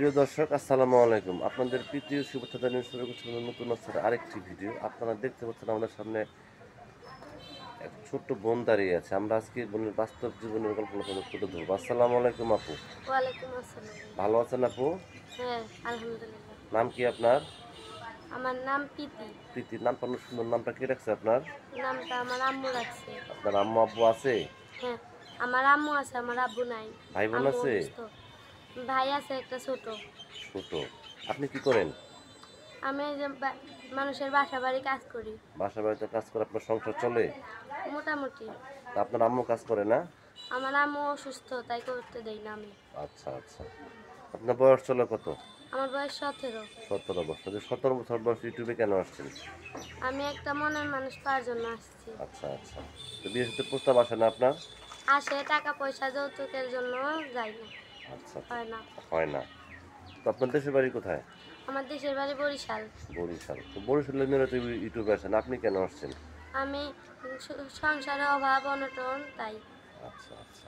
প্রিয় দর্শক, আসসালামু আলাইকুম। আপনাদের প্রীতীয় শুভেচ্ছা জানিয়ে শুরু করছি নতুন আজকের আরেকটি ভিডিও। আপনারা দেখতে পাচ্ছেন আমাদের সামনে এক ছোট্ট বোন দাঁড়িয়ে আছে। আমরা আজকে বোনের বাস্তব জীবনের গল্প আপনাদের তুলে ধরবো। আসসালামু আলাইকুম আপু। ওয়ালাইকুম আসসালাম ভাইয়া। ভালো আছেন আপু? হ্যাঁ, আলহামদুলিল্লাহ। নাম কি আপনার? আমার নাম প্রীতি। প্রীতি। নামটা অনেক সুন্দর। নামটা কে রাখছে আপনার? নামটা আমার আম্মু রাখছে। আপনার আম্মু আব্বু আছে? হ্যাঁ, আমার আম্মু আছে, আমার আব্বু নাই। ভাই বোন আম্মু আছে? অসুস্থ। ভাই আছে একটা ছোট। ছোট। আপনি কি করেন? আমি এই যে মানুষের বাসা বাড়ি কাজ করি। বাসা বাড়িতে কাজ করে আপনার সংসার চলে? মোটামুটি। তা আপনার আম্মু কাজ করে না? আমার আম্মু অসুস্থ, তাই করতে দেই না আমি। আচ্ছা আচ্ছা। আপনার বয়স চলে কত? আমার বয়স 17। 17 বছর। 17 বছর বয়স ইউটিউবে কেন আসছেন? আমি একটা মনের মানুষ পাওয়ার জন্য আসছি। আচ্ছা আচ্ছা। তো বিয়ে সাথে প্রস্তাব আসে না আপনার? আসে, টাকা পয়সা যৌতুকের জন্য যাই না, আচ্ছা, হয় না। হয় না। তো আপনার দেশের বাড়ি কোথায়? আমার দেশের বাড়ি বরিশাল। বরিশাল। তো বরিশালের মেয়েরা তো ইউটিউবে আসেন, আপনি কেন আসছেন? আমি সংসারে অভাব অনটন, তাই। আচ্ছা আচ্ছা।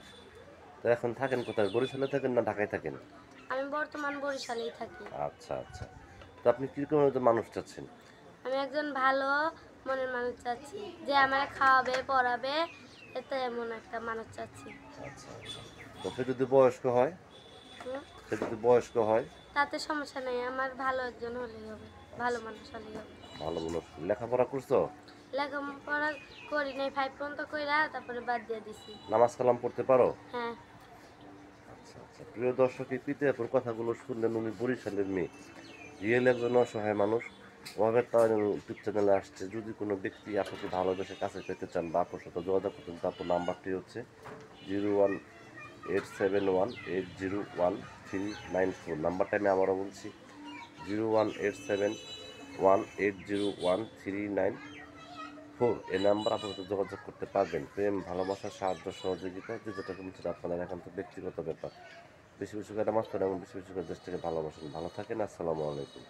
তো এখন থাকেন কোথায়? বরিশালে থাকেন না ঢাকায় থাকেন? আমি বর্তমান বরিশালেই থাকি। আচ্ছা আচ্ছা। তো আপনি কিরকম একজন মানুষ চাচ্ছেন? আমি একজন ভালো মনের মানুষ চাচ্ছি, যে আমাকে খাওয়াবে পড়াবে, এতে এমন একটা মানুষ চাচ্ছি। আচ্ছা আচ্ছা। তো সে যদি বয়স্ক হয়? হুম, সে যদি বয়স্ক হয়? তাতে সমস্যা নেই, আমার ভালো একজন হলেই হবে, ভালো মানুষ হলেই হবে। ভালো মানুষ। লেখাপড়া করছো? লেখাপড়া করি নাই, 5 পর্যন্ত কইরা তারপরে বাদ দিয়ে দিছি। নামাজ কালাম পড়তে পারো? হ্যাঁ। আচ্ছা আচ্ছা। প্রিয় দর্শক, এই পিতাপুর কথাগুলো শুনলেন, উনি বরিশালের মেয়ে। রিয়েল একজন অসহায় মানুষ। ওভাবে তার ইউটিউব চ্যানেলে আসছে। যদি কোনো ব্যক্তি আপনাকে ভালোবেসে কাছে পেতে চান বা আপনার সাথে যোগাযোগ করতেন, তো আপনার নাম্বারটি হচ্ছে 018718013994। নাম্বারটা আমি আবারও বলছি, 018718013994। এই নাম্বার আপনার সাথে যোগাযোগ করতে পারবেন। প্রেম, ভালোবাসা, সাহায্য, সহযোগিতা যে যেটা বলছেন আপনাদের একান্ত ব্যক্তিগত ব্যাপার। বেশি বেশি করে নামাজ পড়েন এবং বেশি বেশি করে দেশটাকে ভালোবাসেন। ভালো থাকেন। আসসালামু আলাইকুম।